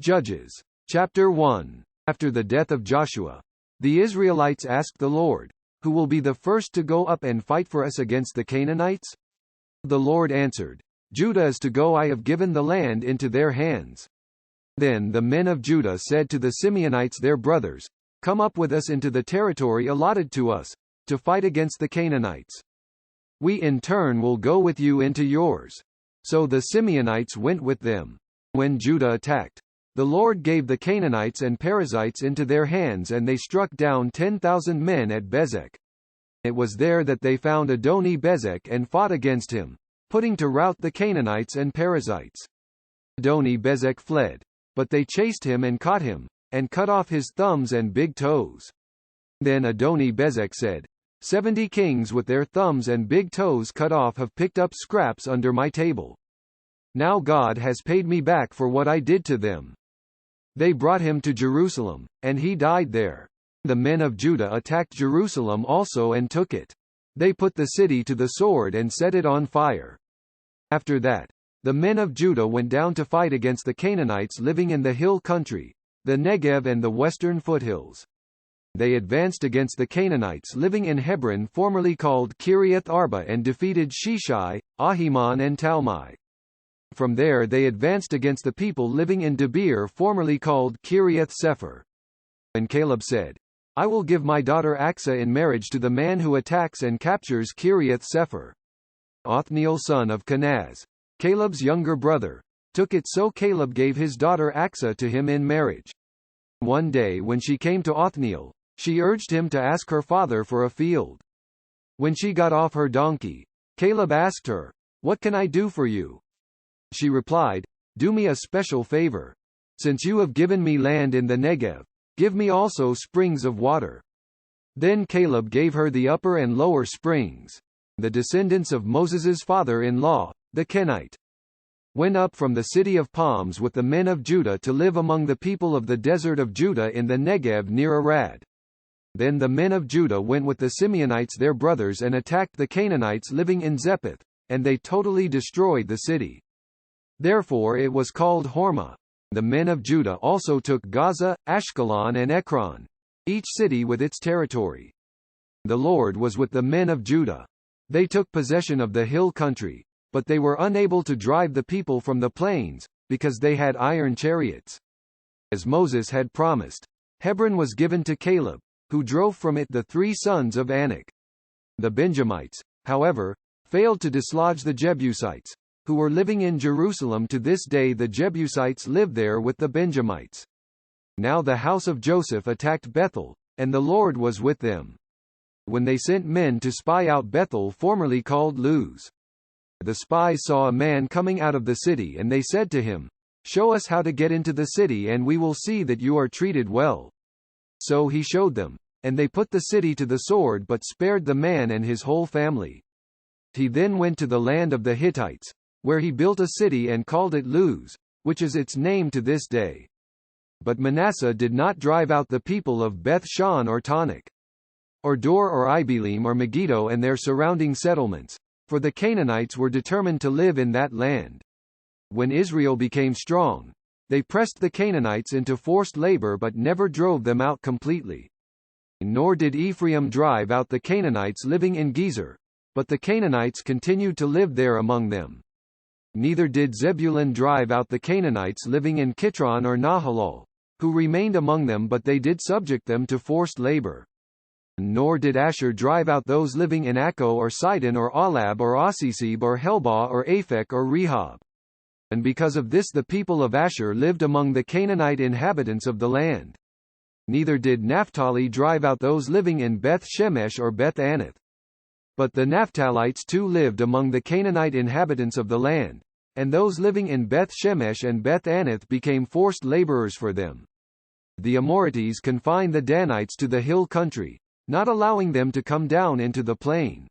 Judges. Chapter 1. After the death of Joshua, the Israelites asked the Lord, "Who will be the first to go up and fight for us against the Canaanites?" The Lord answered, "Judah is to go. I have given the land into their hands." Then the men of Judah said to the Simeonites their brothers, "Come up with us into the territory allotted to us, to fight against the Canaanites. We in turn will go with you into yours." So the Simeonites went with them. When Judah attacked, the Lord gave the Canaanites and Perizzites into their hands, and they struck down 10,000 men at Bezek. It was there that they found Adoni-Bezek and fought against him, putting to rout the Canaanites and Perizzites. Adoni-Bezek fled, but they chased him and caught him, and cut off his thumbs and big toes. Then Adoni-Bezek said, 70 kings with their thumbs and big toes cut off have picked up scraps under my table. Now God has paid me back for what I did to them." They brought him to Jerusalem, and he died there. The men of Judah attacked Jerusalem also and took it. They put the city to the sword and set it on fire. After that, the men of Judah went down to fight against the Canaanites living in the hill country, the Negev and the western foothills. They advanced against the Canaanites living in Hebron, formerly called Kiriath Arba, and defeated Sheshai, Ahiman and Talmai. From there they advanced against the people living in Debir, formerly called Kiriath Sepher. And Caleb said, "I will give my daughter Achsah in marriage to the man who attacks and captures Kiriath Sepher." Othniel, son of Kenaz, Caleb's younger brother, took it, so Caleb gave his daughter Achsah to him in marriage. One day when she came to Othniel, she urged him to ask her father for a field. When she got off her donkey, Caleb asked her, "What can I do for you?" She replied, "Do me a special favor. Since you have given me land in the Negev, give me also springs of water." Then Caleb gave her the upper and lower springs. The descendants of Moses's father-in-law, the Kenite, went up from the city of palms with the men of Judah to live among the people of the desert of Judah in the Negev near Arad. Then the men of Judah went with the Simeonites their brothers and attacked the Canaanites living in Zephath, and they totally destroyed the city. Therefore it was called Hormah. The men of Judah also took Gaza, Ashkelon and Ekron, each city with its territory. The Lord was with the men of Judah. They took possession of the hill country, but they were unable to drive the people from the plains, because they had iron chariots. As Moses had promised, Hebron was given to Caleb, who drove from it the 3 sons of Anak. The Benjamites, however, failed to dislodge the Jebusites, who were living in Jerusalem. To this day the Jebusites live there with the Benjamites. Now the house of Joseph attacked Bethel, and the Lord was with them. When they sent men to spy out Bethel, formerly called Luz, the spies saw a man coming out of the city, and they said to him, "Show us how to get into the city, and we will see that you are treated well." So he showed them, and they put the city to the sword, but spared the man and his whole family. He then went to the land of the Hittites, where he built a city and called it Luz, which is its name to this day. But Manasseh did not drive out the people of Beth-shan or Tanakh, or Dor or Ibelim or Megiddo and their surrounding settlements, for the Canaanites were determined to live in that land. When Israel became strong, they pressed the Canaanites into forced labor but never drove them out completely. Nor did Ephraim drive out the Canaanites living in Gezer, but the Canaanites continued to live there among them. Neither did Zebulun drive out the Canaanites living in Kitron or Nahalol, who remained among them, but they did subject them to forced labor. Nor did Asher drive out those living in Akko or Sidon or Alab or Asisib or Helbah or Aphek or Rehob. And because of this the people of Asher lived among the Canaanite inhabitants of the land. Neither did Naphtali drive out those living in Beth Shemesh or Beth Anath. But the Naphtalites too lived among the Canaanite inhabitants of the land, and those living in Beth Shemesh and Beth Anath became forced laborers for them. The Amorites confined the Danites to the hill country, not allowing them to come down into the plain.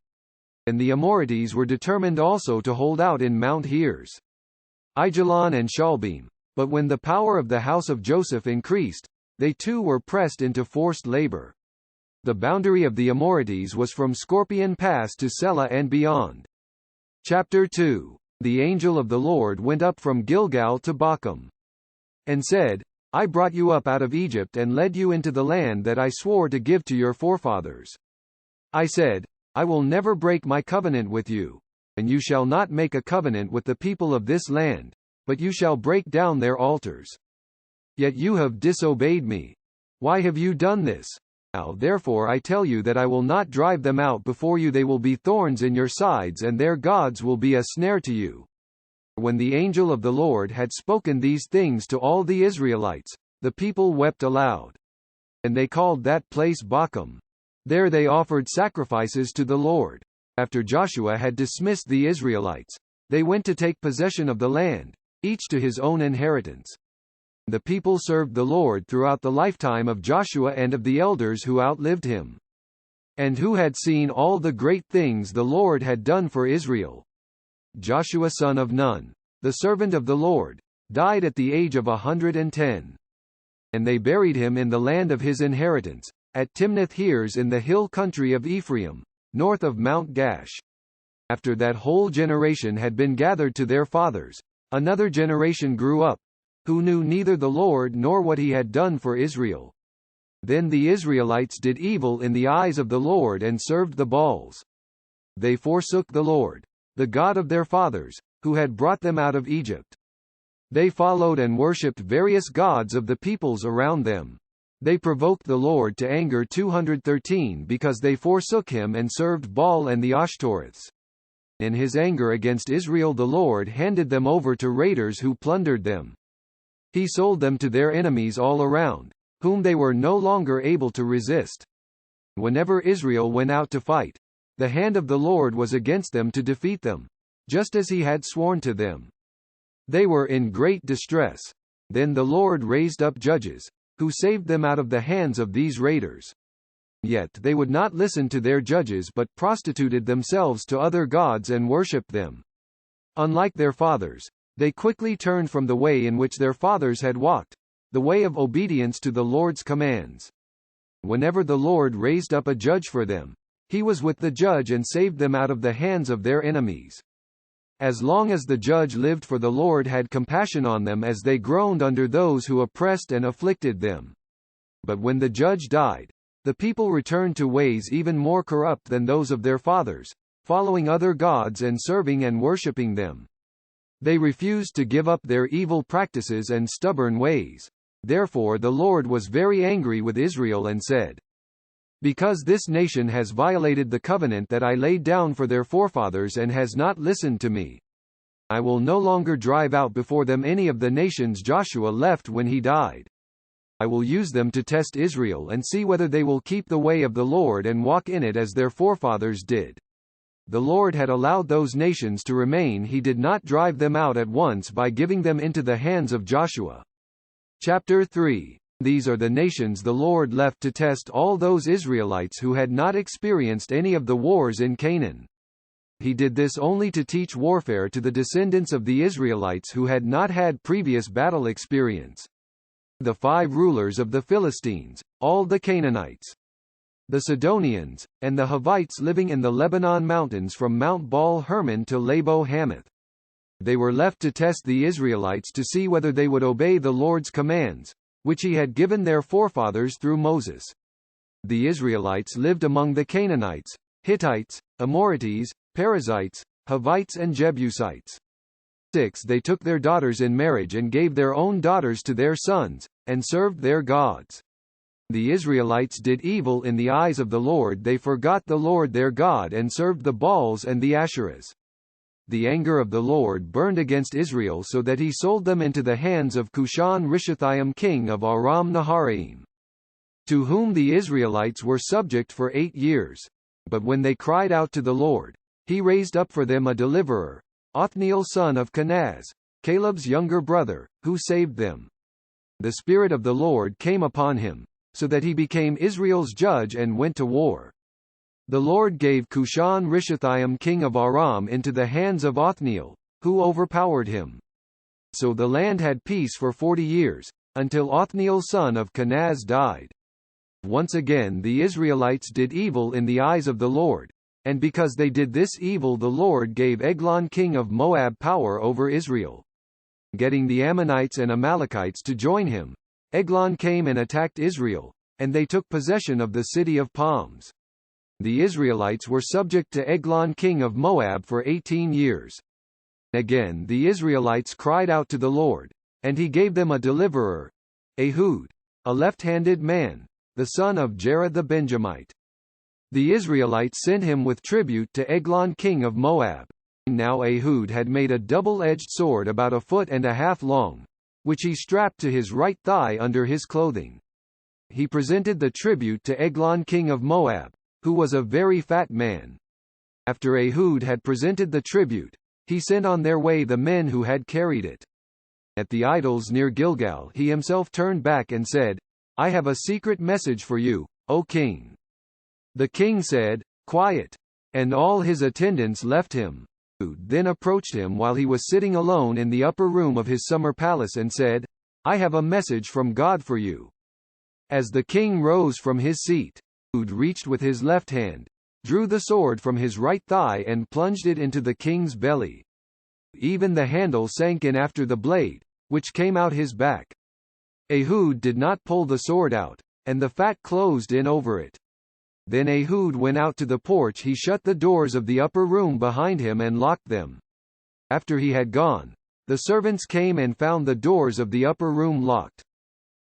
And the Amorites were determined also to hold out in Mount Heres, Aijalon and Shalbim. But when the power of the house of Joseph increased, they too were pressed into forced labor. The boundary of the Amorites was from Scorpion Pass to Selah and beyond. Chapter 2. The angel of the Lord went up from Gilgal to Bochum. and said, I brought you up out of Egypt and led you into the land that I swore to give to your forefathers. I said, I will never break my covenant with you, and you shall not make a covenant with the people of this land, but you shall break down their altars. Yet you have disobeyed me. Why have you done this? Now therefore I tell you that I will not drive them out before you. They will be thorns in your sides, and their gods will be a snare to you. When the angel of the Lord had spoken these things to all the Israelites, the people wept aloud. And they called that place Bochim. There they offered sacrifices to the Lord. After Joshua had dismissed the Israelites, they went to take possession of the land, each to his own inheritance. The people served the Lord throughout the lifetime of Joshua and of the elders who outlived him, and who had seen all the great things the Lord had done for Israel. Joshua son of Nun, the servant of the Lord, died at the age of 110. And they buried him in the land of his inheritance, at Timnath-Heres in the hill country of Ephraim, north of Mount Gash. After that whole generation had been gathered to their fathers, another generation grew up, who knew neither the Lord nor what he had done for Israel. Then the Israelites did evil in the eyes of the Lord and served the Baals. They forsook the Lord, the God of their fathers, who had brought them out of Egypt. They followed and worshipped various gods of the peoples around them. They provoked the Lord to anger 213 because they forsook him and served Baal and the Ashtoreths. In his anger against Israel the Lord handed them over to raiders who plundered them. He sold them to their enemies all around, whom they were no longer able to resist. Whenever Israel went out to fight, the hand of the Lord was against them to defeat them, just as he had sworn to them. They were in great distress. Then the Lord raised up judges, who saved them out of the hands of these raiders. Yet they would not listen to their judges but prostituted themselves to other gods and worshipped them. Unlike their fathers, they quickly turned from the way in which their fathers had walked, the way of obedience to the Lord's commands. Whenever the Lord raised up a judge for them, he was with the judge and saved them out of the hands of their enemies. As long as the judge lived, for the Lord had compassion on them as they groaned under those who oppressed and afflicted them. But when the judge died, the people returned to ways even more corrupt than those of their fathers, following other gods and serving and worshipping them. They refused to give up their evil practices and stubborn ways. Therefore the Lord was very angry with Israel and said, because this nation has violated the covenant that I laid down for their forefathers and has not listened to me, I will no longer drive out before them any of the nations Joshua left when he died. I will use them to test Israel and see whether they will keep the way of the Lord and walk in it as their forefathers did. The Lord had allowed those nations to remain. He did not drive them out at once by giving them into the hands of Joshua. Chapter 3. These are the nations the Lord left to test all those Israelites who had not experienced any of the wars in Canaan. He did this only to teach warfare to the descendants of the Israelites who had not had previous battle experience. The 5 rulers of the Philistines, all the Canaanites, the Sidonians, and the Hivites living in the Lebanon mountains from Mount Baal Hermon to Labo Hamath. They were left to test the Israelites to see whether they would obey the Lord's commands, which he had given their forefathers through Moses. The Israelites lived among the Canaanites, Hittites, Amorites, Perizzites, Hivites and Jebusites. 6. They took their daughters in marriage and gave their own daughters to their sons, and served their gods. The Israelites did evil in the eyes of the Lord. They forgot the Lord their God and served the Baals and the Asherahs. The anger of the Lord burned against Israel so that he sold them into the hands of Cushan-Rishathaim king of Aram-Naharaim, to whom the Israelites were subject for 8 years. But when they cried out to the Lord, he raised up for them a deliverer, Othniel son of Kenaz, Caleb's younger brother, who saved them. The Spirit of the Lord came upon him, so that he became Israel's judge and went to war. The Lord gave Cushan-Rishathaim king of Aram into the hands of Othniel, who overpowered him. So the land had peace for 40 years, until Othniel son of Kenaz died. Once again the Israelites did evil in the eyes of the Lord, and because they did this evil the Lord gave Eglon king of Moab power over Israel. getting the Ammonites and Amalekites to join him. Eglon came and attacked Israel, and they took possession of the city of palms. The Israelites were subject to Eglon king of Moab for 18 years. Again the Israelites cried out to the Lord, and he gave them a deliverer, Ehud, a left-handed man, the son of Jerah the Benjamite. The Israelites sent him with tribute to Eglon king of Moab. Now Ehud had made a double-edged sword about 1.5 feet long, which he strapped to his right thigh under his clothing. He presented the tribute to Eglon king of Moab, who was a very fat man. After Ehud had presented the tribute, he sent on their way the men who had carried it. At the idols near Gilgal he himself turned back and said, "I have a secret message for you, O king." The king said, "Quiet," and all his attendants left him. Ehud then approached him while he was sitting alone in the upper room of his summer palace and said, "I have a message from God for you." As the king rose from his seat, Ehud reached with his left hand, drew the sword from his right thigh and plunged it into the king's belly. Even the handle sank in after the blade, which came out his back. Ehud did not pull the sword out, and the fat closed in over it. Then Ehud went out to the porch. He shut the doors of the upper room behind him and locked them. After he had gone, the servants came and found the doors of the upper room locked.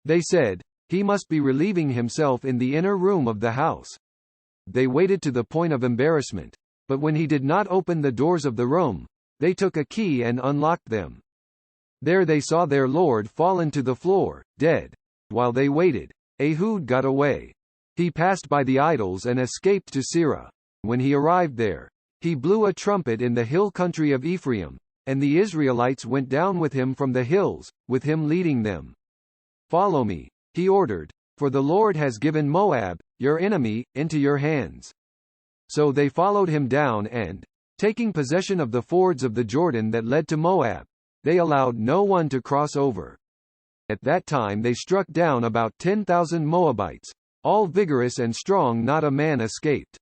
They said, "He must be relieving himself in the inner room of the house." They waited to the point of embarrassment, but when he did not open the doors of the room, they took a key and unlocked them. There they saw their lord fallen to the floor, dead. While they waited, Ehud got away. He passed by the idols and escaped to Seirah. When he arrived there, he blew a trumpet in the hill country of Ephraim, and the Israelites went down with him from the hills, with him leading them. "Follow me," he ordered, "for the Lord has given Moab, your enemy, into your hands." So they followed him down and, taking possession of the fords of the Jordan that led to Moab, they allowed no one to cross over. At that time they struck down about 10,000 Moabites, all vigorous and strong, not a man escaped.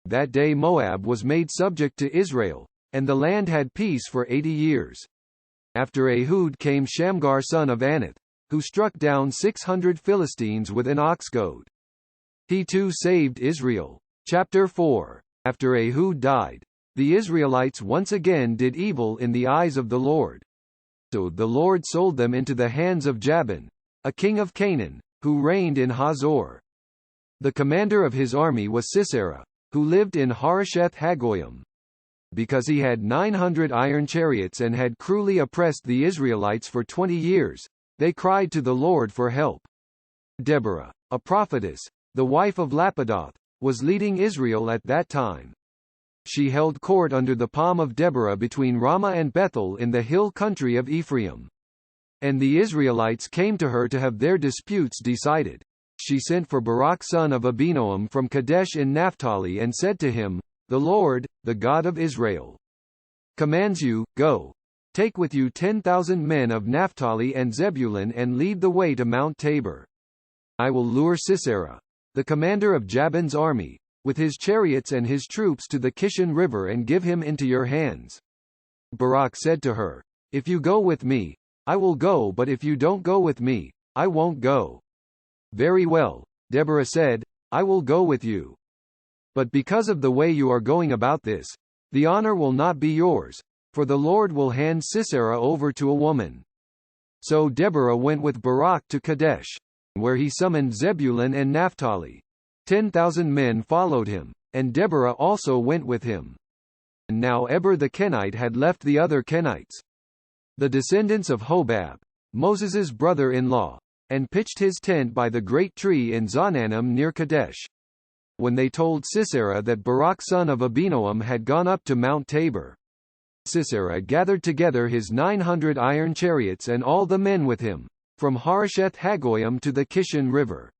That day Moab was made subject to Israel, and the land had peace for 80 years. After Ehud came Shamgar son of Anath, who struck down 600 Philistines with an ox goad. He too saved Israel. Chapter 4. After Ehud died, the Israelites once again did evil in the eyes of the Lord. So the Lord sold them into the hands of Jabin, a king of Canaan, who reigned in Hazor. The commander of his army was Sisera, who lived in Harosheth Hagoyim. Because he had 900 iron chariots and had cruelly oppressed the Israelites for 20 years, they cried to the Lord for help. Deborah, a prophetess, the wife of Lapidoth, was leading Israel at that time. She held court under the palm of Deborah between Ramah and Bethel in the hill country of Ephraim. And the Israelites came to her to have their disputes decided. She sent for Barak son of Abinoam from Kadesh in Naphtali and said to him, "The Lord, the God of Israel, commands you, go. Take with you 10,000 men of Naphtali and Zebulun and lead the way to Mount Tabor. I will lure Sisera, the commander of Jabin's army, with his chariots and his troops to the Kishon River and give him into your hands." Barak said to her, "If you go with me, I will go, but if you don't go with me, I won't go." "Very well," Deborah said, "I will go with you. But because of the way you are going about this, the honor will not be yours, for the Lord will hand Sisera over to a woman." So Deborah went with Barak to Kadesh, where he summoned Zebulun and Naphtali. 10,000 men followed him, and Deborah also went with him. And now Eber the Kenite had left the other Kenites, the descendants of Hobab, Moses's brother-in-law, and pitched his tent by the great tree in Zaanannim near Kadesh. When they told Sisera that Barak son of Abinoam had gone up to Mount Tabor, Sisera gathered together his 900 iron chariots and all the men with him, from Harosheth Hagoyim to the Kishon River.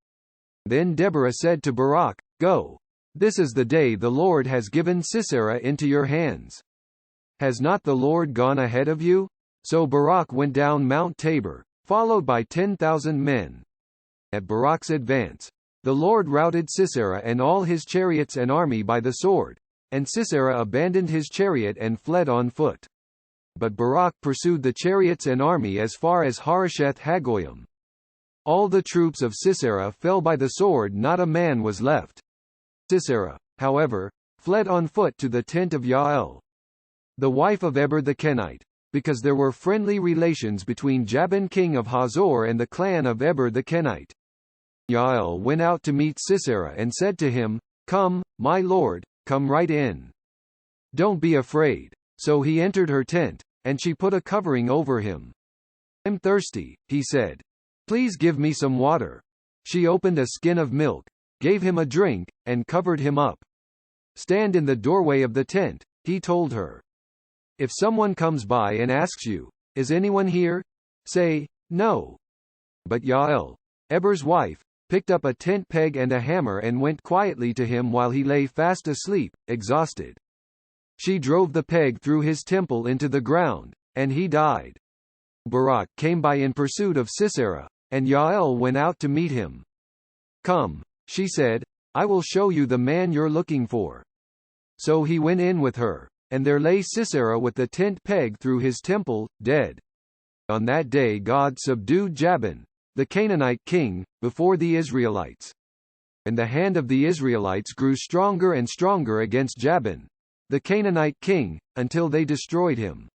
Then Deborah said to Barak, "Go. This is the day the Lord has given Sisera into your hands. Has not the Lord gone ahead of you?" So Barak went down Mount Tabor, followed by 10,000 men. At Barak's advance, the Lord routed Sisera and all his chariots and army by the sword, and Sisera abandoned his chariot and fled on foot. But Barak pursued the chariots and army as far as Harosheth Hagoyim. All the troops of Sisera fell by the sword, not a man was left. Sisera, however, fled on foot to the tent of Jael, the wife of Eber the Kenite, because there were friendly relations between Jabin king of Hazor and the clan of Eber the Kenite. Jael went out to meet Sisera and said to him, "Come, my lord, come right in. Don't be afraid." So he entered her tent, and she put a covering over him. "I'm thirsty," he said. "Please give me some water." She opened a skin of milk, gave him a drink, and covered him up. "Stand in the doorway of the tent," he told her. "If someone comes by and asks you, 'Is anyone here?' say, 'No.'" But Jael, Eber's wife, picked up a tent peg and a hammer and went quietly to him while he lay fast asleep, exhausted. She drove the peg through his temple into the ground, and he died. Barak came by in pursuit of Sisera, and Jael went out to meet him. "Come," she said, "I will show you the man you're looking for." So he went in with her, and there lay Sisera with the tent peg through his temple, dead. On that day God subdued Jabin, the Canaanite king, before the Israelites. And the hand of the Israelites grew stronger and stronger against Jabin, the Canaanite king, until they destroyed him.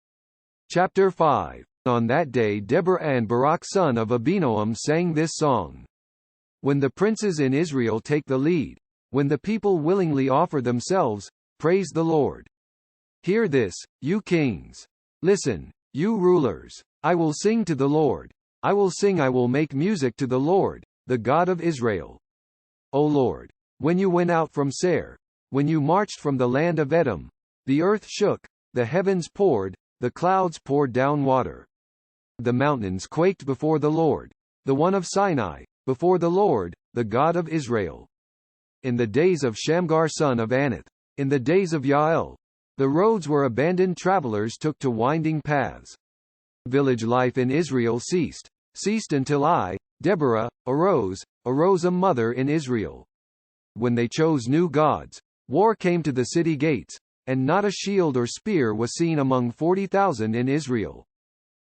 Chapter 5. On that day Deborah and Barak son of Abinoam sang this song. When the princes in Israel take the lead, when the people willingly offer themselves, praise the Lord. Hear this, you kings. Listen, you rulers. I will sing to the Lord. I will sing, I will make music to the Lord, the God of Israel. O Lord, when you went out from Seir, when you marched from the land of Edom, the earth shook, the heavens poured, the clouds poured down water. The mountains quaked before the Lord, the one of Sinai, before the Lord, the God of Israel. In the days of Shamgar son of Anath, in the days of Jael, the roads were abandoned, travelers took to winding paths. Village life in Israel ceased until I, Deborah, arose a mother in Israel. When they chose new gods, war came to the city gates, and not a shield or spear was seen among 40,000 in Israel.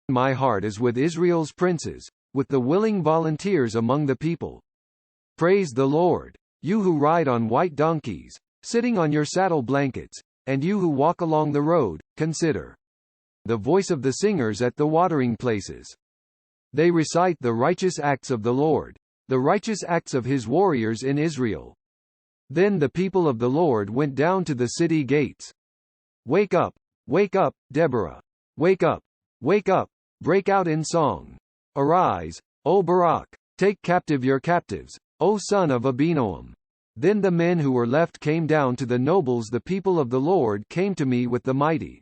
My heart is with Israel's princes, with the willing volunteers among the people. Praise the Lord, you who ride on white donkeys, sitting on your saddle blankets, and you who walk along the road, consider the voice of the singers at the watering places. They recite the righteous acts of the Lord, the righteous acts of his warriors in Israel. Then the people of the Lord went down to the city gates. Wake up, Deborah. Wake up, break out in song. Arise, O Barak, take captive your captives, O son of Abinoam. Then the men who were left came down to the nobles. The people of the Lord came to me with the mighty.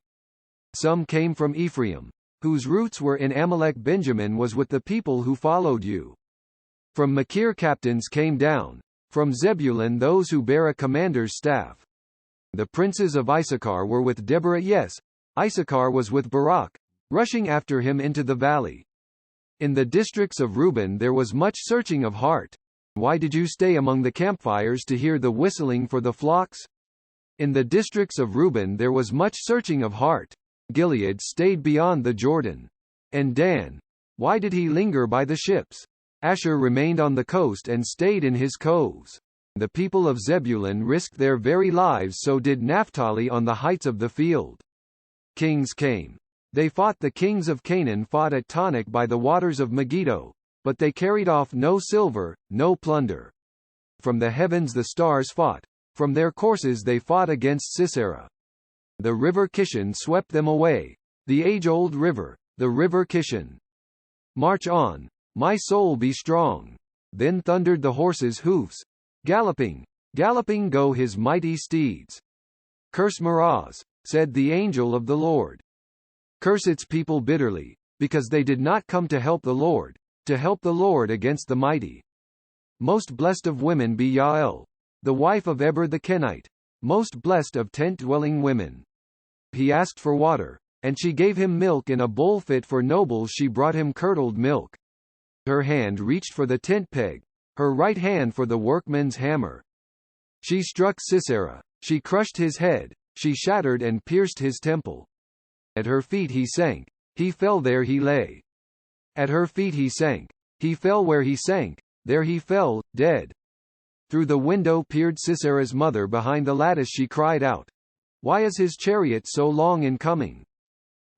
Some came from Ephraim, whose roots were in Amalek. Benjamin was with the people who followed you. From Machir captains came down, from Zebulun those who bear a commander's staff. The princes of Issachar were with Deborah. Yes, Issachar was with Barak, rushing after him into the valley. In the districts of Reuben there was much searching of heart. Why did you stay among the campfires to hear the whistling for the flocks? In the districts of Reuben there was much searching of heart. Gilead stayed beyond the Jordan. And Dan, why did he linger by the ships? Asher remained on the coast and stayed in his coves. The people of Zebulun risked their very lives, so did Naphtali on the heights of the field. Kings came. They fought. The kings of Canaan fought at Tanakh by the waters of Megiddo, but they carried off no silver, no plunder. From the heavens the stars fought. From their courses they fought against Sisera. The river Kishon swept them away, the age-old river, the river Kishon. March on, my soul, be strong. Then thundered the horses' hoofs. Galloping, galloping go his mighty steeds. Curse Meroz, said the angel of the Lord. Curse its people bitterly, because they did not come to help the Lord against the mighty. Most blessed of women be Jael, the wife of Eber the Kenite, most blessed of tent-dwelling women. He asked for water, and she gave him milk in a bowl fit for nobles. She brought him curdled milk. Her hand reached for the tent peg, her right hand for the workman's hammer. She struck Sisera, she crushed his head, she shattered and pierced his temple. At her feet he sank. He fell, there he lay. At her feet he sank. He fell, where he sank, there he fell, dead. Through the window peered Sisera's mother. Behind the lattice she cried out, "Why is his chariot so long in coming?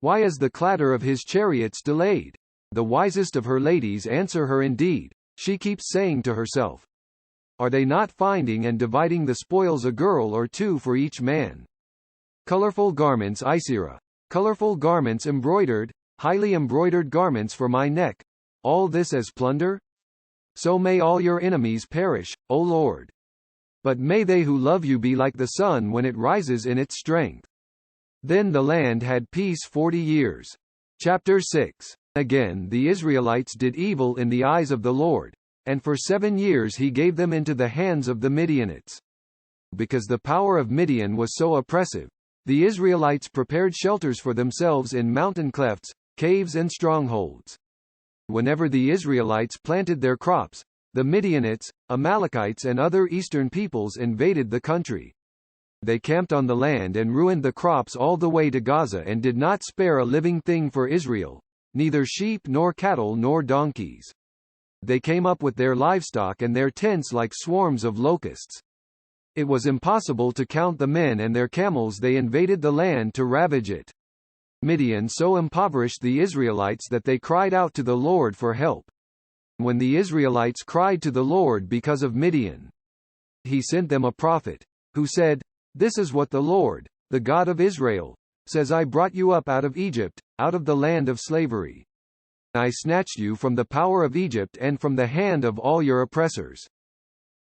Why is the clatter of his chariots delayed?" The wisest of her ladies answer her, "Indeed," she keeps saying to herself, "are they not finding and dividing the spoils, a girl or two for each man? Colorful garments, Isera. Colorful garments embroidered, highly embroidered garments for my neck. All this as plunder? So may all your enemies perish, O Lord. But may they who love you be like the sun when it rises in its strength." Then the land had peace 40 years. Chapter 6. Again the Israelites did evil in the eyes of the Lord, and for 7 years he gave them into the hands of the Midianites. Because the power of Midian was so oppressive, the Israelites prepared shelters for themselves in mountain clefts, caves and strongholds. Whenever the Israelites planted their crops, the Midianites, Amalekites and other eastern peoples invaded the country. They camped on the land and ruined the crops all the way to Gaza and did not spare a living thing for Israel, neither sheep nor cattle nor donkeys. They came up with their livestock and their tents like swarms of locusts. It was impossible to count the men and their camels. They invaded the land to ravage it. Midian so impoverished the Israelites that they cried out to the Lord for help. When the Israelites cried to the Lord because of Midian, he sent them a prophet, who said, "This is what the Lord, the God of Israel, says: I brought you up out of Egypt, out of the land of slavery. I snatched you from the power of Egypt and from the hand of all your oppressors.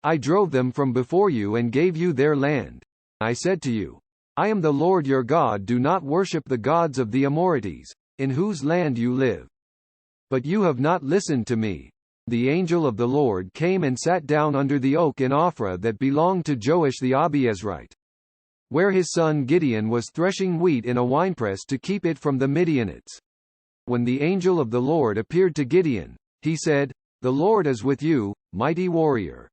I drove them from before you and gave you their land. I said to you, I am the Lord your God. Do not worship the gods of the Amorites, in whose land you live. But you have not listened to me." The angel of the Lord came and sat down under the oak in Ophrah that belonged to Joash the Abiezrite, where his son Gideon was threshing wheat in a winepress to keep it from the Midianites. When the angel of the Lord appeared to Gideon, he said, "The Lord is with you, mighty warrior."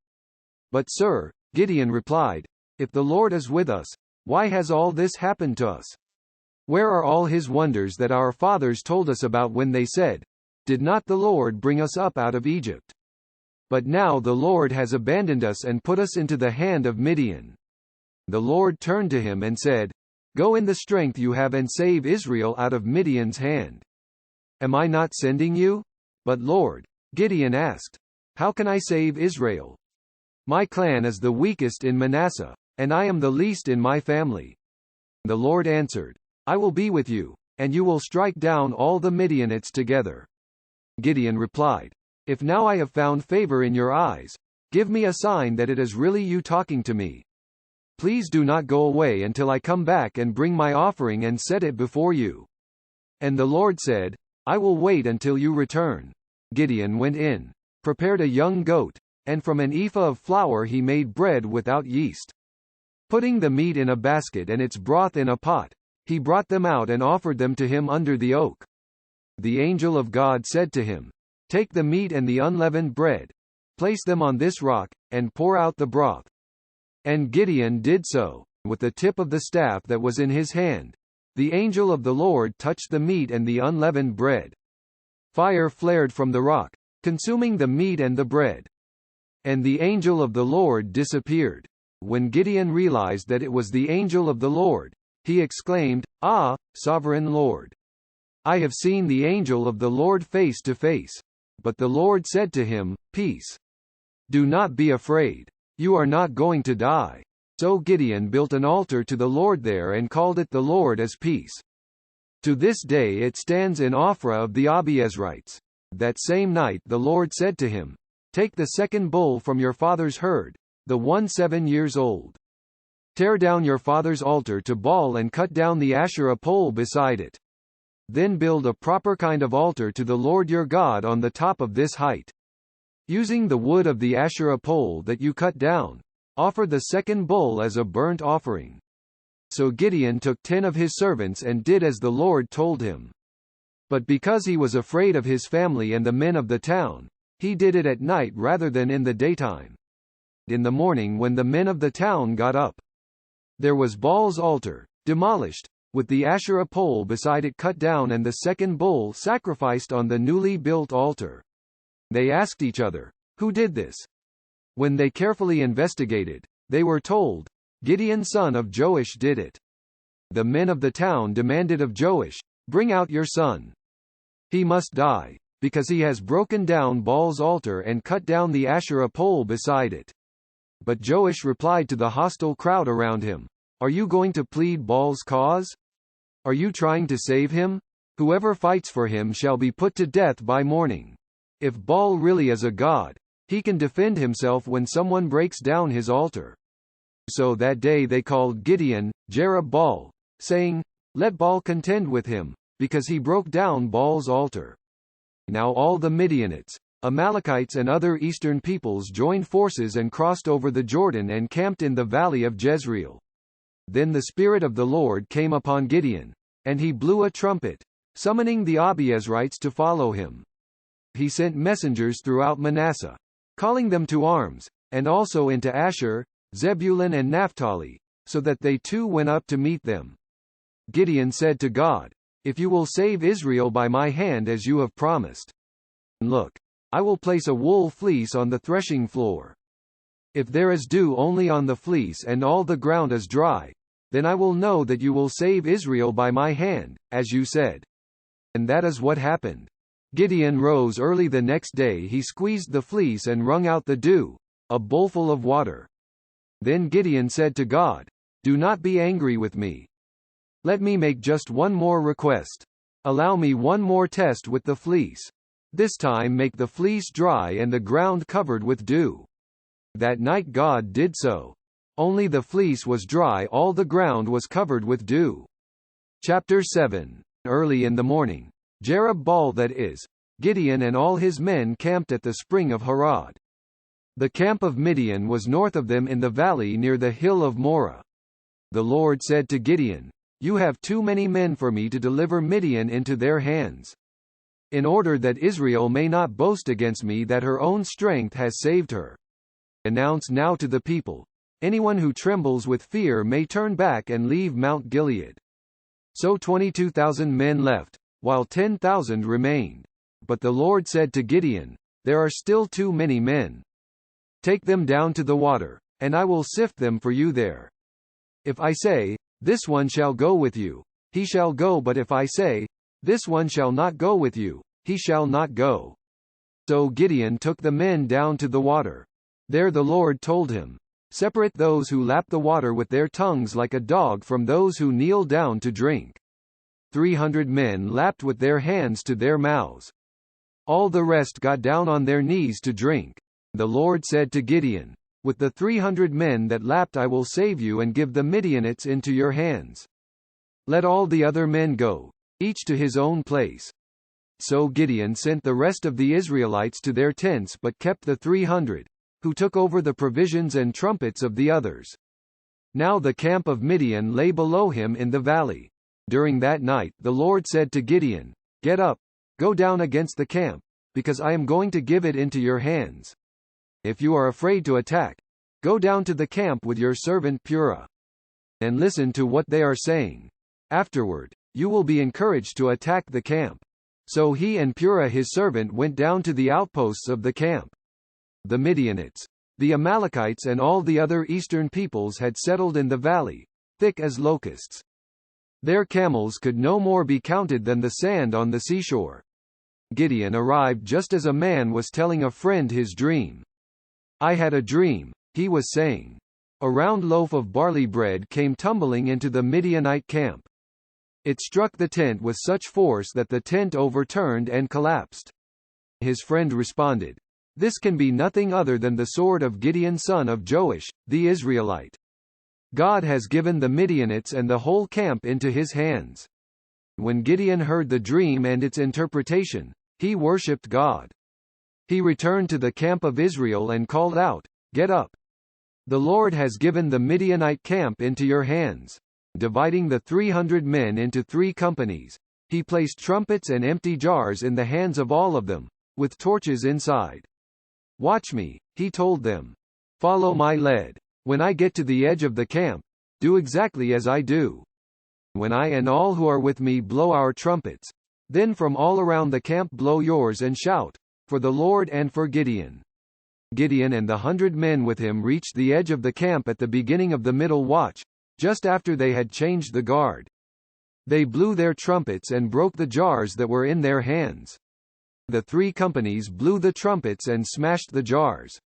"But sir," Gideon replied, "if the Lord is with us, why has all this happened to us? Where are all his wonders that our fathers told us about when they said, 'Did not the Lord bring us up out of Egypt?' But now the Lord has abandoned us and put us into the hand of Midian." The Lord turned to him and said, "Go in the strength you have and save Israel out of Midian's hand. Am I not sending you?" "But Lord," Gideon asked, "how can I save Israel? My clan is the weakest in Manasseh, and I am the least in my family." The Lord answered, "I will be with you, and you will strike down all the Midianites together." Gideon replied, "If now I have found favor in your eyes, give me a sign that it is really you talking to me. Please do not go away until I come back and bring my offering and set it before you." And the Lord said, "I will wait until you return." Gideon went in, prepared a young goat, and from an ephah of flour he made bread without yeast. Putting the meat in a basket and its broth in a pot, he brought them out and offered them to him under the oak. The angel of God said to him, "Take the meat and the unleavened bread, place them on this rock, and pour out the broth." And Gideon did so. With the tip of the staff that was in his hand, the angel of the Lord touched the meat and the unleavened bread. Fire flared from the rock, consuming the meat and the bread. And the angel of the Lord disappeared. When Gideon realized that it was the angel of the Lord, he exclaimed, "Ah, sovereign Lord! I have seen the angel of the Lord face to face." But the Lord said to him, "Peace. Do not be afraid. You are not going to die." So Gideon built an altar to the Lord there and called it "The Lord is Peace." To this day it stands in Ophrah of the Abiezrites. That same night the Lord said to him, "Take the second bull from your father's herd, the one 7 years old. Tear down your father's altar to Baal and cut down the Asherah pole beside it. Then build a proper kind of altar to the Lord your God on the top of this height. Using the wood of the Asherah pole that you cut down, offer the second bull as a burnt offering." So Gideon took 10 of his servants and did as the Lord told him. But because he was afraid of his family and the men of the town, he did it at night rather than in the daytime. In the morning when the men of the town got up, there was Baal's altar, demolished, with the Asherah pole beside it cut down and the second bull sacrificed on the newly built altar. They asked each other, "Who did this?" When they carefully investigated, they were told, "Gideon son of Joash did it." The men of the town demanded of Joash, "Bring out your son. He must die, because he has broken down Baal's altar and cut down the Asherah pole beside it." But Joash replied to the hostile crowd around him, "Are you going to plead Baal's cause? Are you trying to save him? Whoever fights for him shall be put to death by morning. If Baal really is a god, he can defend himself when someone breaks down his altar." So that day they called Gideon, Jerub-Baal, saying, "Let Baal contend with him, because he broke down Baal's altar." Now all the Midianites, Amalekites and other eastern peoples joined forces and crossed over the Jordan and camped in the valley of Jezreel. Then the Spirit of the Lord came upon Gideon, and he blew a trumpet, summoning the Abiezrites to follow him. He sent messengers throughout Manasseh, calling them to arms, and also into Asher, Zebulun and Naphtali, so that they too went up to meet them. Gideon said to God, "If you will save Israel by my hand as you have promised, look, I will place a wool fleece on the threshing floor. If there is dew only on the fleece and all the ground is dry, then I will know that you will save Israel by my hand, as you said." And that is what happened. Gideon rose early the next day. He squeezed the fleece and wrung out the dew, a bowlful of water. Then Gideon said to God, "Do not be angry with me. Let me make just one more request. Allow me one more test with the fleece. This time make the fleece dry and the ground covered with dew." That night God did so. Only the fleece was dry, all the ground was covered with dew. Chapter 7. Early in the morning, Jerub-Baal, that is, Gideon and all his men camped at the spring of Harod. The camp of Midian was north of them in the valley near the hill of Moreh. The Lord said to Gideon, "You have too many men for me to deliver Midian into their hands. In order that Israel may not boast against me that her own strength has saved her. Announce now to the people, anyone who trembles with fear may turn back and leave Mount Gilead." So 22,000 men left, while 10,000 remained. But the Lord said to Gideon, "There are still too many men. Take them down to the water, and I will sift them for you there. If I say, 'This one shall go with you,' he shall go, but if I say, 'This one shall not go with you,' he shall not go." So Gideon took the men down to the water. There the Lord told him, "Separate those who lap the water with their tongues like a dog from those who kneel down to drink." 300 men lapped with their hands to their mouths. All the rest got down on their knees to drink. The Lord said to Gideon, "With the 300 men that lapped I will save you and give the Midianites into your hands. Let all the other men go, each to his own place." So Gideon sent the rest of the Israelites to their tents but kept the 300, who took over the provisions and trumpets of the others. Now the camp of Midian lay below him in the valley. During that night the Lord said to Gideon, "Get up, go down against the camp, because I am going to give it into your hands. If you are afraid to attack, go down to the camp with your servant Purah, and listen to what they are saying. Afterward, you will be encouraged to attack the camp." So he and Purah his servant went down to the outposts of the camp. The Midianites, the Amalekites and all the other eastern peoples had settled in the valley, thick as locusts. Their camels could no more be counted than the sand on the seashore. Gideon arrived just as a man was telling a friend his dream. "I had a dream," he was saying. A round loaf of barley bread came tumbling into the Midianite camp. It struck the tent with such force that the tent overturned and collapsed. His friend responded, "This can be nothing other than the sword of Gideon son of Joash, the Israelite. God has given the Midianites and the whole camp into his hands." When Gideon heard the dream and its interpretation, he worshipped God. He returned to the camp of Israel and called out, "Get up! The Lord has given the Midianite camp into your hands." Dividing the 300 men into 3 companies, he placed trumpets and empty jars in the hands of all of them, with torches inside. "Watch me," he told them. "Follow my lead. When I get to the edge of the camp, do exactly as I do." when I and all who are with me blow our trumpets, then from all around the camp blow yours and shout, for the Lord and for Gideon." Gideon and the 100 men with him reached the edge of the camp at the beginning of the middle watch, just after they had changed the guard. They blew their trumpets and broke the jars that were in their hands. The 3 companies blew the trumpets and smashed the jars.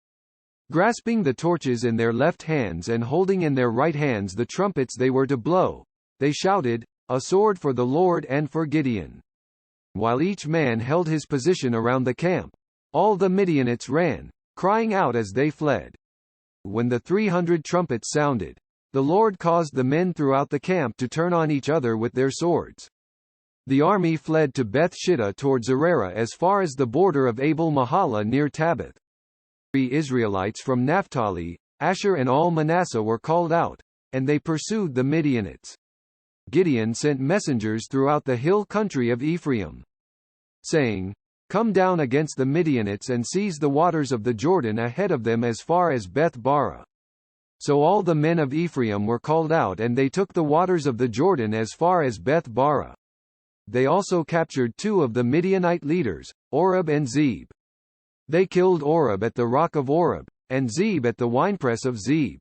Grasping the torches in their left hands and holding in their right hands the trumpets they were to blow, they shouted, "A sword for the Lord and for Gideon." While each man held his position around the camp, all the Midianites ran, crying out as they fled. When the 300 trumpets sounded, the Lord caused the men throughout the camp to turn on each other with their swords. The army fled to Beth Shittah toward Zererah as far as the border of Abel Mahala near Tabbath. 3 Israelites from Naphtali, Asher and all Manasseh were called out, and they pursued the Midianites. Gideon sent messengers throughout the hill country of Ephraim, saying, "Come down against the Midianites and seize the waters of the Jordan ahead of them as far as Beth-barah." So all the men of Ephraim were called out and they took the waters of the Jordan as far as Beth-barah. They also captured 2 of the Midianite leaders, Oreb and Zeb. They killed Oreb at the rock of Oreb, and Zeb at the winepress of Zeb.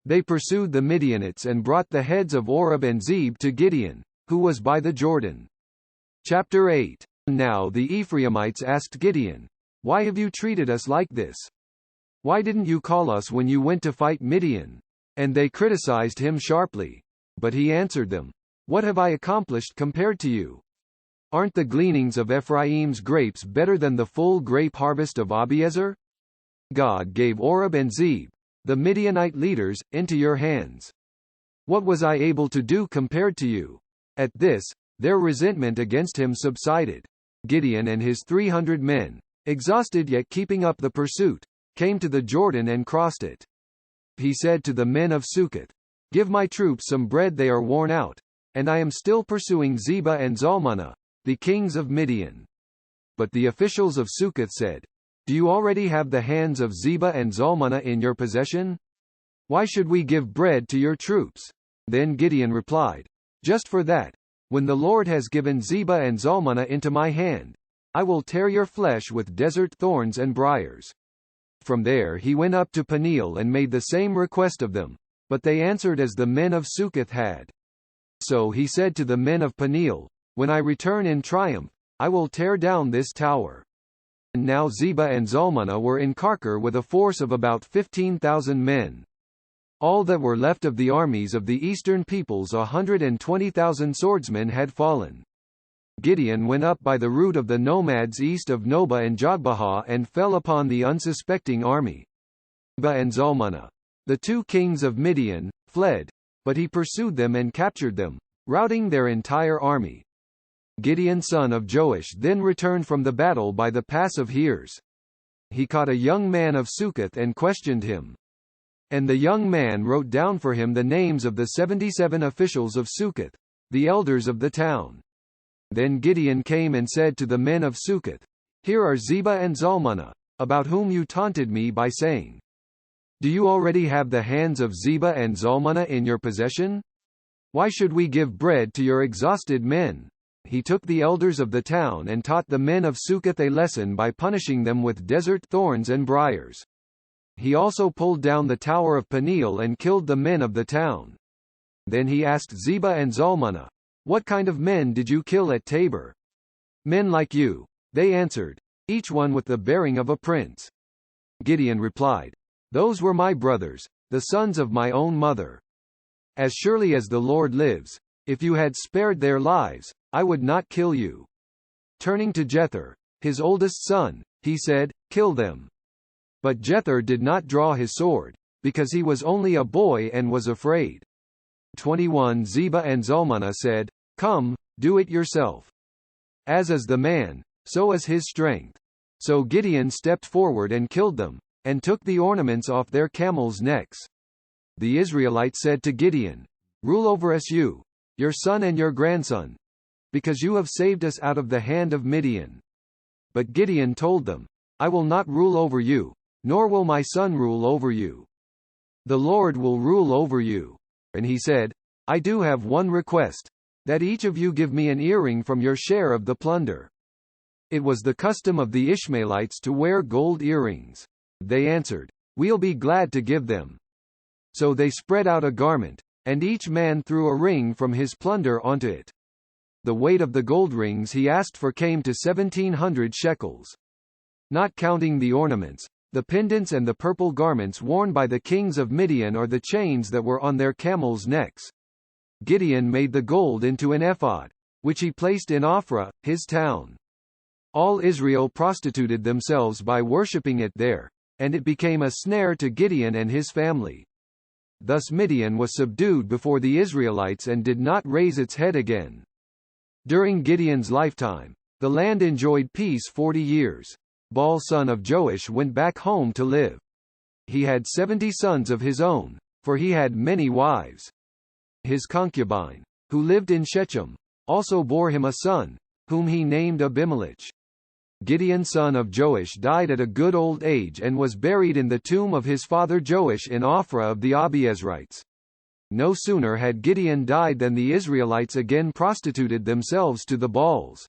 They pursued the Midianites and brought the heads of Oreb and Zeb to Gideon, who was by the Jordan. Chapter 8. Now the Ephraimites asked Gideon, "Why have you treated us like this? Why didn't you call us when you went to fight Midian?" And they criticized him sharply. But he answered them, "What have I accomplished compared to you? Aren't the gleanings of Ephraim's grapes better than the full grape harvest of Abiezer? God gave Oreb and Zeb, the Midianite leaders, into your hands. What was I able to do compared to you?" At this, their resentment against him subsided. Gideon and his 300 men, exhausted yet keeping up the pursuit, came to the Jordan and crossed it. He said to the men of Succoth, "Give my troops some bread, they are worn out, and I am still pursuing Zebah and Zalmunna, the kings of Midian." But the officials of Succoth said, "Do you already have the hands of Zebah and Zalmunna in your possession? Why should we give bread to your troops?" Then Gideon replied, "Just for that, when the Lord has given Zebah and Zalmunna into my hand, I will tear your flesh with desert thorns and briars." From there he went up to Peniel and made the same request of them, but they answered as the men of Succoth had. So he said to the men of Peniel, "When I return in triumph, I will tear down this tower." And now Zebah and Zalmunna were in Karkor with a force of about 15,000 men. All that were left of the armies of the eastern peoples, 120,000 swordsmen, had fallen. Gideon went up by the route of the nomads east of Nobah and Jogbehah and fell upon the unsuspecting army. Zebah and Zalmunna, the 2 kings of Midian, fled, but he pursued them and captured them, routing their entire army. Gideon son of Joash then returned from the battle by the pass of Heres. He caught a young man of Succoth and questioned him. And the young man wrote down for him the names of the 77 officials of Succoth, the elders of the town. Then Gideon came and said to the men of Succoth, "Here are Zebah and Zalmunna, about whom you taunted me by saying, 'Do you already have the hands of Zebah and Zalmunna in your possession? Why should we give bread to your exhausted men?'" He took the elders of the town and taught the men of Succoth a lesson by punishing them with desert thorns and briars. He also pulled down the tower of Peniel and killed the men of the town. Then he asked Zebah and Zalmunna, "What kind of men did you kill at Tabor?" "Men like you," they answered, "each one with the bearing of a prince." Gideon replied, "Those were my brothers, the sons of my own mother. As surely as the Lord lives, if you had spared their lives, I would not kill you." Turning to Jether, his oldest son, he said, "Kill them." But Jether did not draw his sword, because he was only a boy and was afraid. 21 Zebah and Zalmunna said, "Come, do it yourself. As is the man, so is his strength." So Gideon stepped forward and killed them, and took the ornaments off their camels' necks. The Israelites said to Gideon, "Rule over us you, your son and your grandson, because you have saved us out of the hand of Midian." But Gideon told them, "I will not rule over you, nor will my son rule over you. The Lord will rule over you." And he said, I do have one request, that each of you give me an earring from your share of the plunder. It was the custom of the Ishmaelites to wear gold earrings. They answered, we'll be glad to give them. So they spread out a garment, and each man threw a ring from his plunder onto it. The weight of the gold rings he asked for came to 1,700 shekels. Not counting the ornaments, the pendants and the purple garments worn by the kings of Midian or the chains that were on their camels' necks. Gideon made the gold into an ephod, which he placed in Ophrah, his town. All Israel prostituted themselves by worshipping it there, and it became a snare to Gideon and his family. Thus Midian was subdued before the Israelites and did not raise its head again. During Gideon's lifetime, the land enjoyed peace 40 years. Baal son of Joash went back home to live. He had 70 sons of his own, for he had many wives. His concubine, who lived in Shechem, also bore him a son, whom he named Abimelech. Gideon son of Joash died at a good old age and was buried in the tomb of his father Joash in Ophrah of the Abiezrites. No sooner had Gideon died than the Israelites again prostituted themselves to the Baals.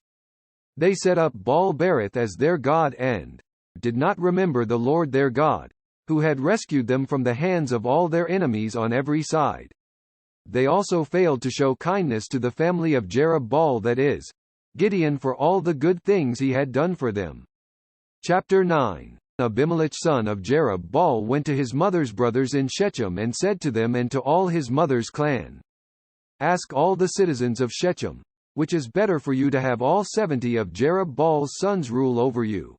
They set up Baal-berith as their god and did not remember the Lord their God, who had rescued them from the hands of all their enemies on every side. They also failed to show kindness to the family of Jerub-Baal, that is, Gideon, for all the good things he had done for them. Chapter 9. Abimelech son of Jerub-Baal went to his mother's brothers in Shechem and said to them and to all his mother's clan, ask all the citizens of Shechem, which is better for you to have all 70 of Jerub-Baal's sons rule over you,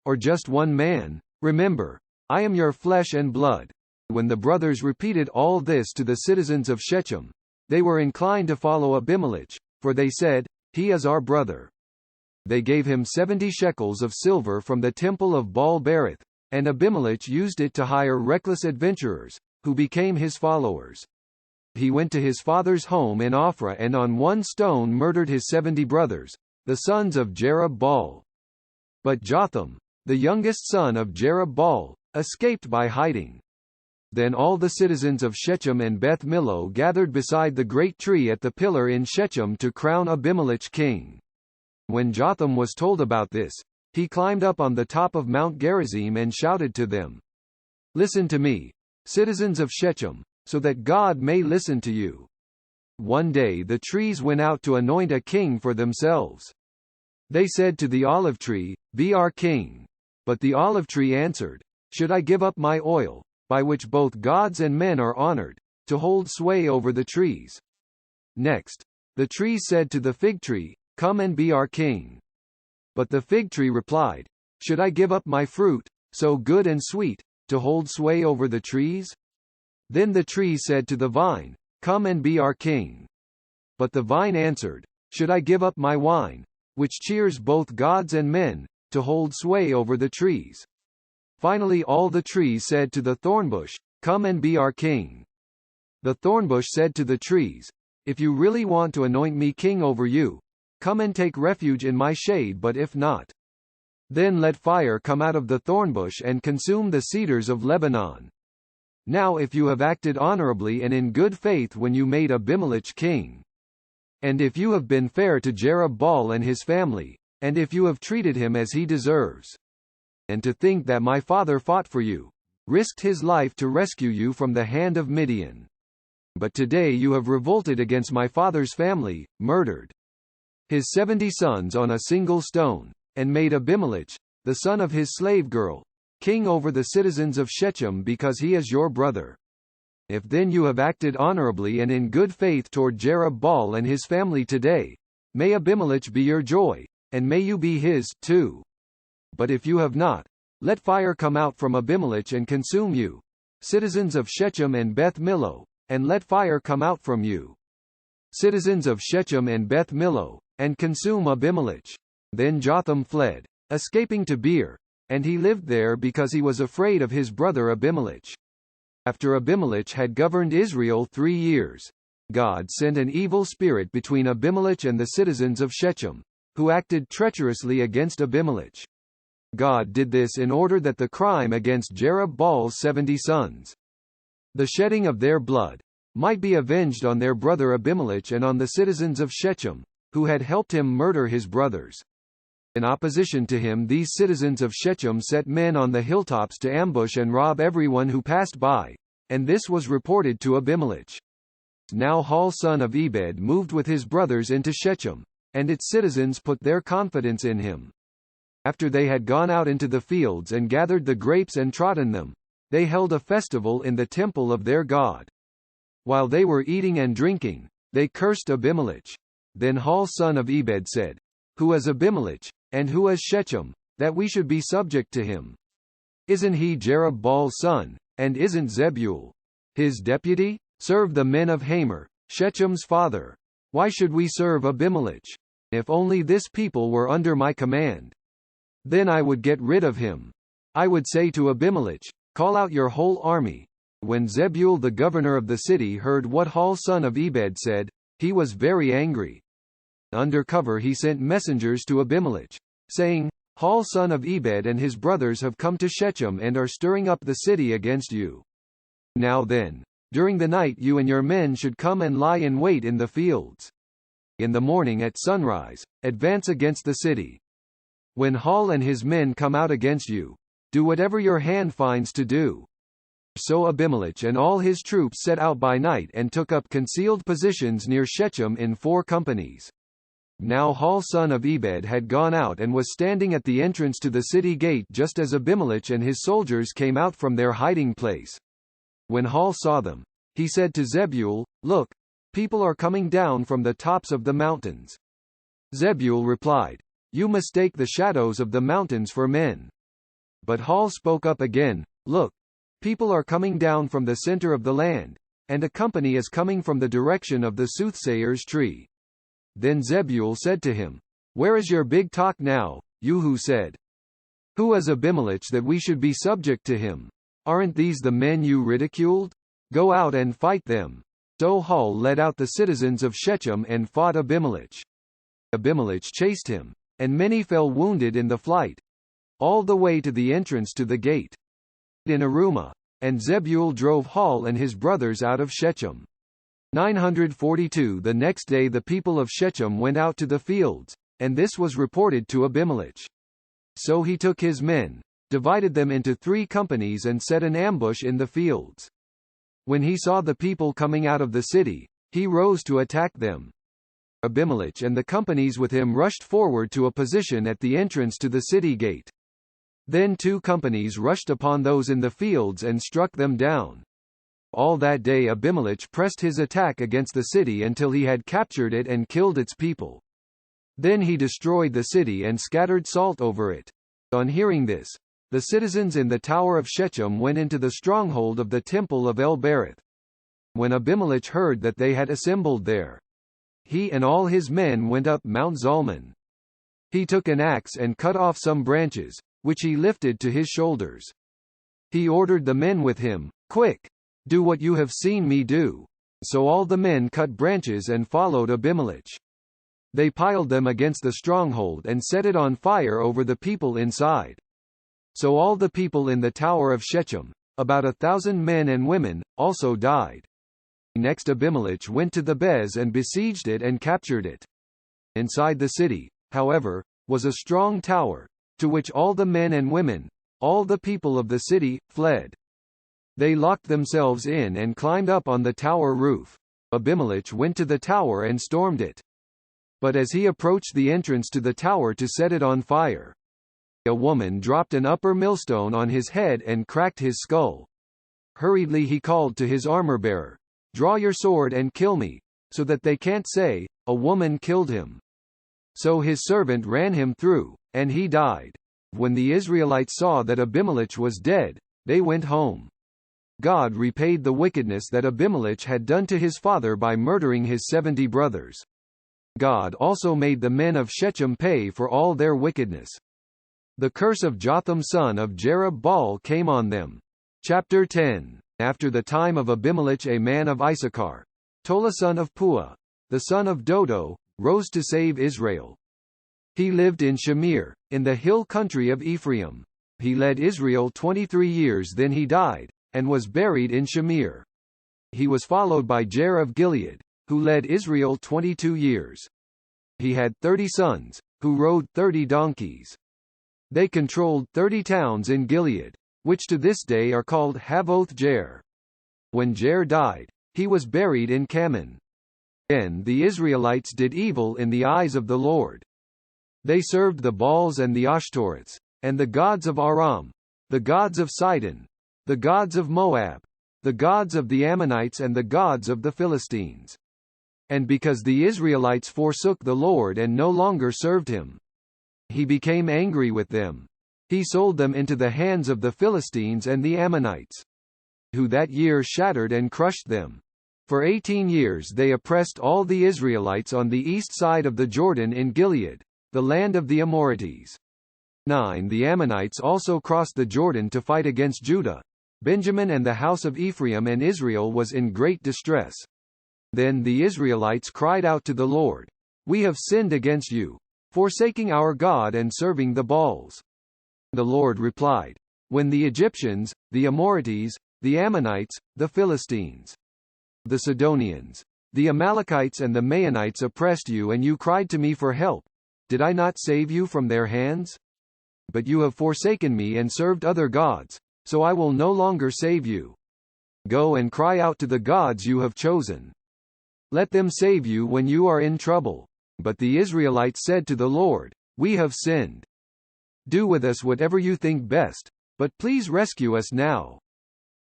or just one man? Remember, I am your flesh and blood. When the brothers repeated all this to the citizens of Shechem, they were inclined to follow Abimelech, for they said, he is our brother. They gave him 70 shekels of silver from the temple of Baal-berith, and Abimelech used it to hire reckless adventurers, who became his followers. He went to his father's home in Ophrah and on one stone murdered his 70 brothers, the sons of Jerub-Baal. But Jotham, the youngest son of Jerub-Baal, escaped by hiding. Then all the citizens of Shechem and Beth Millo gathered beside the great tree at the pillar in Shechem to crown Abimelech king. When Jotham was told about this, he climbed up on the top of Mount Gerizim and shouted to them, listen to me, citizens of Shechem, so that God may listen to you. One day the trees went out to anoint a king for themselves. They said to the olive tree, be our king. But the olive tree answered, should I give up my oil, by which both gods and men are honored, to hold sway over the trees? Next, the trees said to the fig tree, come and be our king. But the fig tree replied, should I give up my fruit, so good and sweet, to hold sway over the trees? Then the tree said to the vine, come and be our king. But the vine answered, should I give up my wine, which cheers both gods and men, to hold sway over the trees? Finally all the trees said to the thornbush, come and be our king. The thornbush said to the trees, if you really want to anoint me king over you, come and take refuge in my shade, but if not, then let fire come out of the thornbush and consume the cedars of Lebanon. Now if you have acted honorably and in good faith when you made Abimelech king, and if you have been fair to Jerub-Baal and his family, and if you have treated him as he deserves, and to think that my father fought for you, risked his life to rescue you from the hand of Midian. But today you have revolted against my father's family, murdered his 70 sons on a single stone, and made Abimelech, the son of his slave girl, king over the citizens of Shechem because he is your brother. If then you have acted honorably and in good faith toward Jerub-Baal and his family today, may Abimelech be your joy, and may you be his, too. But if you have not, let fire come out from Abimelech and consume you, citizens of Shechem and Beth Millo, and let fire come out from you, citizens of Shechem and Beth Millo, and consume Abimelech. Then Jotham fled, escaping to Beer, and he lived there because he was afraid of his brother Abimelech. After Abimelech had governed Israel 3 years, God sent an evil spirit between Abimelech and the citizens of Shechem, who acted treacherously against Abimelech. God did this in order that the crime against Jerub-Baal's 70 sons, the shedding of their blood, might be avenged on their brother Abimelech and on the citizens of Shechem, who had helped him murder his brothers. In opposition to him, these citizens of Shechem set men on the hilltops to ambush and rob everyone who passed by, and this was reported to Abimelech. Now Hall son of Ebed moved with his brothers into Shechem, and its citizens put their confidence in him. After they had gone out into the fields and gathered the grapes and trodden them, they held a festival in the temple of their God. While they were eating and drinking, they cursed Abimelech. Then Hall son of Ebed said, "Who is Abimelech, and who is Shechem, that we should be subject to him? Isn't he Jerub-Baal's son, and isn't Zebul his deputy? Serve the men of Hamor, Shechem's father. Why should we serve Abimelech? If only this people were under my command. Then I would get rid of him. I would say to Abimelech, call out your whole army." When Zebul the governor of the city heard what Hall son of Ebed said, he was very angry. Under cover he sent messengers to Abimelech, saying, "Hall son of Ebed and his brothers have come to Shechem and are stirring up the city against you. Now then, during the night you and your men should come and lie in wait in the fields. In the morning at sunrise, advance against the city. When Hall and his men come out against you, do whatever your hand finds to do." So Abimelech and all his troops set out by night and took up concealed positions near Shechem in 4 companies. Now Hall son of Ebed had gone out and was standing at the entrance to the city gate just as Abimelech and his soldiers came out from their hiding place. When Hall saw them, he said to Zebul, "Look, people are coming down from the tops of the mountains." Zebul replied, "You mistake the shadows of the mountains for men." But Hall spoke up again, "Look, people are coming down from the center of the land, and a company is coming from the direction of the soothsayer's tree." Then Zebul said to him, "Where is your big talk now, you who said, 'Who is Abimelech that we should be subject to him?' Aren't these the men you ridiculed? Go out and fight them." So Hall led out the citizens of Shechem and fought Abimelech. Abimelech chased him, and many fell wounded in the flight, all the way to the entrance to the gate in Arumah, and Zebul drove Hall and his brothers out of Shechem. 942 The next day the people of Shechem went out to the fields, and this was reported to Abimelech. So he took his men, divided them into 3 companies and set an ambush in the fields. When he saw the people coming out of the city, he rose to attack them. Abimelech and the companies with him rushed forward to a position at the entrance to the city gate. Then 2 companies rushed upon those in the fields and struck them down. All that day Abimelech pressed his attack against the city until he had captured it and killed its people. Then he destroyed the city and scattered salt over it. On hearing this, the citizens in the tower of Shechem went into the stronghold of the temple of El-Berith. When Abimelech heard that they had assembled there, he and all his men went up Mount Zalmon. He took an axe and cut off some branches, which he lifted to his shoulders. He ordered the men with him, "Quick! Do what you have seen me do." So all the men cut branches and followed Abimelech. They piled them against the stronghold and set it on fire over the people inside. So all the people in the tower of Shechem, about 1,000 men and women, also died. Next Abimelech went to the Bez and besieged it and captured it. Inside the city, however, was a strong tower, to which all the men and women, all the people of the city, fled. They locked themselves in and climbed up on the tower roof. Abimelech went to the tower and stormed it. But as he approached the entrance to the tower to set it on fire, a woman dropped an upper millstone on his head and cracked his skull. Hurriedly he called to his armor-bearer, "Draw your sword and kill me, so that they can't say, 'A woman killed him.'" So his servant ran him through, and he died. When the Israelites saw that Abimelech was dead, they went home. God repaid the wickedness that Abimelech had done to his father by murdering his 70 brothers. God also made the men of Shechem pay for all their wickedness. The curse of Jotham son of Jerub-Baal came on them. Chapter 10. After the time of Abimelech a man of Issachar, Tola son of Puah, the son of Dodo, rose to save Israel. He lived in Shamir, in the hill country of Ephraim. He led Israel 23 years, then he died, and was buried in Shamir. He was followed by Jair of Gilead, who led Israel 22 years. He had 30 sons, who rode 30 donkeys. They controlled 30 towns in Gilead, which to this day are called Havoth Jair. When Jair died, he was buried in Kaman. Then the Israelites did evil in the eyes of the Lord. They served the Baals and the Ashtoreths, and the gods of Aram, the gods of Sidon, the gods of Moab, the gods of the Ammonites and the gods of the Philistines. And because the Israelites forsook the Lord and no longer served him, he became angry with them. He sold them into the hands of the Philistines and the Ammonites, who that year shattered and crushed them. For 18 years they oppressed all the Israelites on the east side of the Jordan in Gilead, the land of the Amorites. 9 The Ammonites also crossed the Jordan to fight against Judah, Benjamin and the house of Ephraim, and Israel was in great distress. Then the Israelites cried out to the Lord, "We have sinned against you, forsaking our God and serving the Baals." The Lord replied, "When the Egyptians, the Amorites, the Ammonites, the Philistines, the Sidonians, the Amalekites and the Maonites oppressed you and you cried to me for help, did I not save you from their hands? But you have forsaken me and served other gods, so I will no longer save you. Go and cry out to the gods you have chosen. Let them save you when you are in trouble." But the Israelites said to the Lord, "We have sinned. Do with us whatever you think best, but please rescue us now."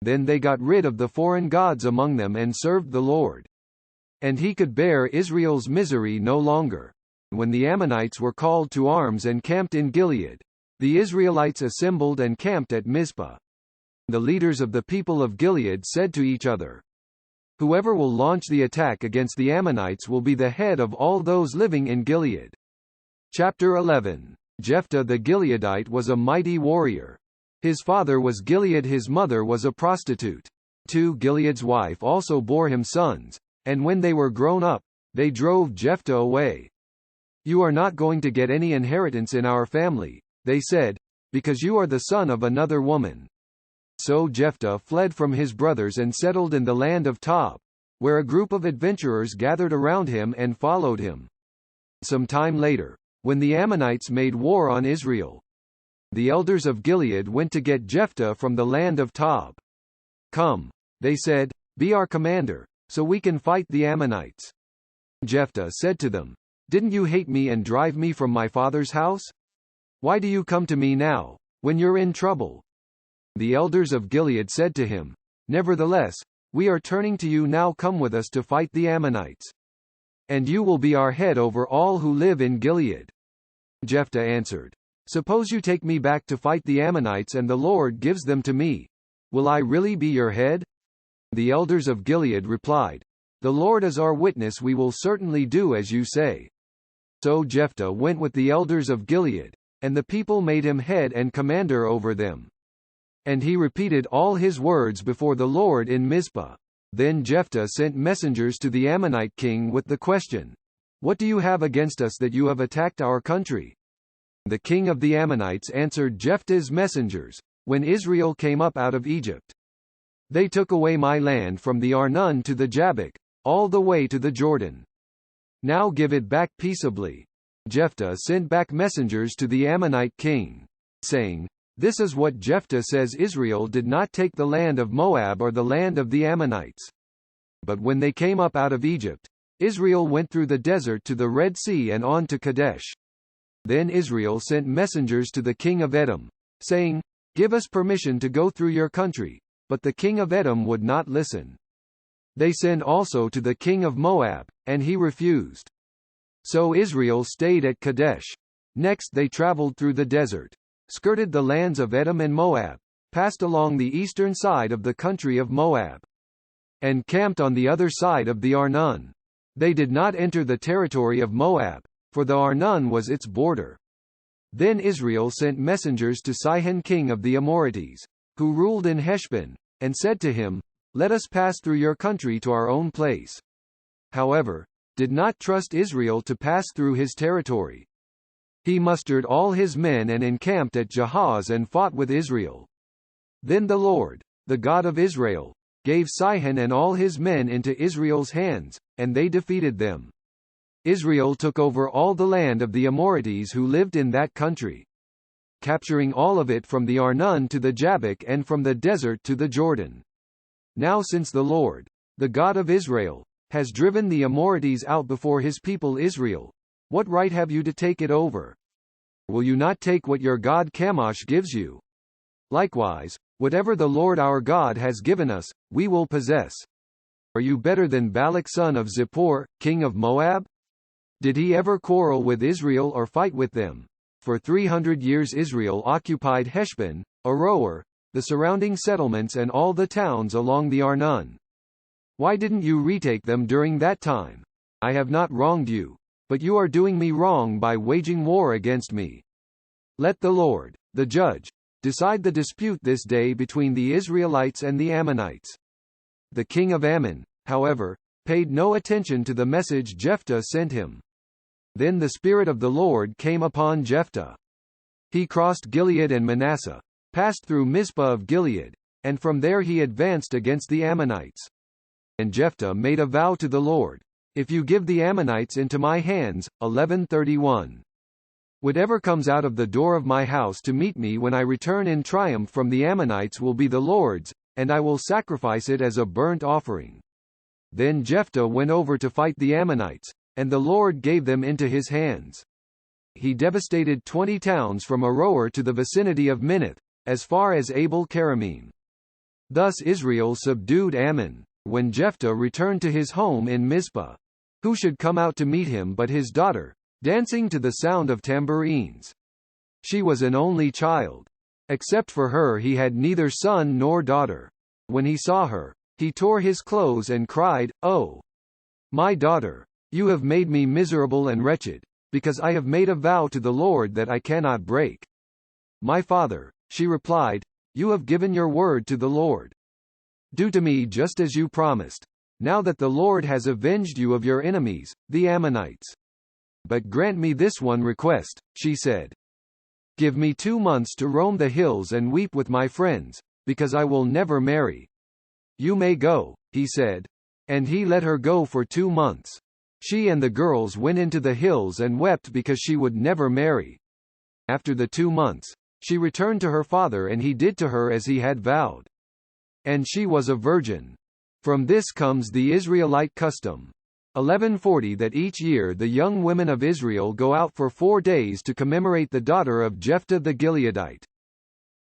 Then they got rid of the foreign gods among them and served the Lord. And he could bear Israel's misery no longer. When the Ammonites were called to arms and camped in Gilead, the Israelites assembled and camped at Mizpah. The leaders of the people of Gilead said to each other, "Whoever will launch the attack against the Ammonites will be the head of all those living in Gilead." Chapter 11. Jephthah the Gileadite was a mighty warrior. His father was Gilead, his mother was a prostitute. 2 Gilead's wife also bore him sons, and when they were grown up, they drove Jephthah away. "You are not going to get any inheritance in our family," they said, "because you are the son of another woman." So Jephthah fled from his brothers and settled in the land of Tob, where a group of adventurers gathered around him and followed him. Some time later, when the Ammonites made war on Israel, the elders of Gilead went to get Jephthah from the land of Tob. "Come," they said, "be our commander, so we can fight the Ammonites." Jephthah said to them, "Didn't you hate me and drive me from my father's house? Why do you come to me now, when you're in trouble?" The elders of Gilead said to him, "Nevertheless, we are turning to you now. Come with us to fight the Ammonites. And you will be our head over all who live in Gilead." Jephthah answered, "Suppose you take me back to fight the Ammonites and the Lord gives them to me. Will I really be your head?" The elders of Gilead replied, "The Lord is our witness, we will certainly do as you say." So Jephthah went with the elders of Gilead, and the people made him head and commander over them. And he repeated all his words before the Lord in Mizpah. Then Jephthah sent messengers to the Ammonite king with the question, "What do you have against us that you have attacked our country?" The king of the Ammonites answered Jephthah's messengers, "When Israel came up out of Egypt, they took away my land from the Arnon to the Jabbok, all the way to the Jordan. Now give it back peaceably." Jephthah sent back messengers to the Ammonite king, saying, "This is what Jephthah says: Israel did not take the land of Moab or the land of the Ammonites. But when they came up out of Egypt, Israel went through the desert to the Red Sea and on to Kadesh. Then Israel sent messengers to the king of Edom, saying, 'Give us permission to go through your country,' but the king of Edom would not listen. They sent also to the king of Moab, and he refused. So Israel stayed at Kadesh. Next they traveled through the desert, skirted the lands of Edom and Moab, passed along the eastern side of the country of Moab, and camped on the other side of the Arnon. They did not enter the territory of Moab, for the Arnon was its border. Then Israel sent messengers to Sihon king of the Amorites, who ruled in Heshbon, and said to him, 'Let us pass through your country to our own place.' However, did not trust Israel to pass through his territory. He mustered all his men and encamped at Jahaz and fought with Israel. Then the Lord, the God of Israel, gave Sihon and all his men into Israel's hands, and they defeated them. Israel took over all the land of the Amorites who lived in that country, capturing all of it from the Arnon to the Jabbok and from the desert to the Jordan. Now since the Lord, the God of Israel, has driven the Amorites out before his people Israel, what right have you to take it over? Will you not take what your god Chemosh gives you? Likewise, whatever the Lord our God has given us, we will possess. Are you better than Balak son of Zippor, king of Moab? Did he ever quarrel with Israel or fight with them? For 300 years Israel occupied Heshbon, Aroer, the surrounding settlements and all the towns along the Arnon. Why didn't you retake them during that time? I have not wronged you, but you are doing me wrong by waging war against me. Let the Lord, the judge, decide the dispute this day between the Israelites and the Ammonites. The king of Ammon, however, paid no attention to the message Jephthah sent him. Then the Spirit of the Lord came upon Jephthah. He crossed Gilead and Manasseh, passed through Mizpah of Gilead, and from there he advanced against the Ammonites. And Jephthah made a vow to the Lord, "If you give the Ammonites into my hands," 11:31. "Whatever comes out of the door of my house to meet me when I return in triumph from the Ammonites will be the Lord's, and I will sacrifice it as a burnt offering." Then Jephthah went over to fight the Ammonites, and the Lord gave them into his hands. He devastated 20 towns from Aroer to the vicinity of Minnith, as far as Abel Keramim. Thus Israel subdued Ammon. When Jephthah returned to his home in Mizpah, who should come out to meet him but his daughter, dancing to the sound of tambourines? She was an only child. Except for her he had neither son nor daughter. When he saw her, he tore his clothes and cried, "Oh, my daughter! You have made me miserable and wretched, because I have made a vow to the Lord that I cannot break." "My father," she replied, "you have given your word to the Lord. Do to me just as you promised, now that the Lord has avenged you of your enemies, the Ammonites. But grant me this one request," she said. "Give me 2 months to roam the hills and weep with my friends, because I will never marry." "You may go," he said. And he let her go for 2 months. She and the girls went into the hills and wept because she would never marry. After the 2 months, she returned to her father and he did to her as he had vowed. And she was a virgin. From this comes the Israelite custom. 1140 that each year the young women of Israel go out for 4 days to commemorate the daughter of Jephthah the Gileadite.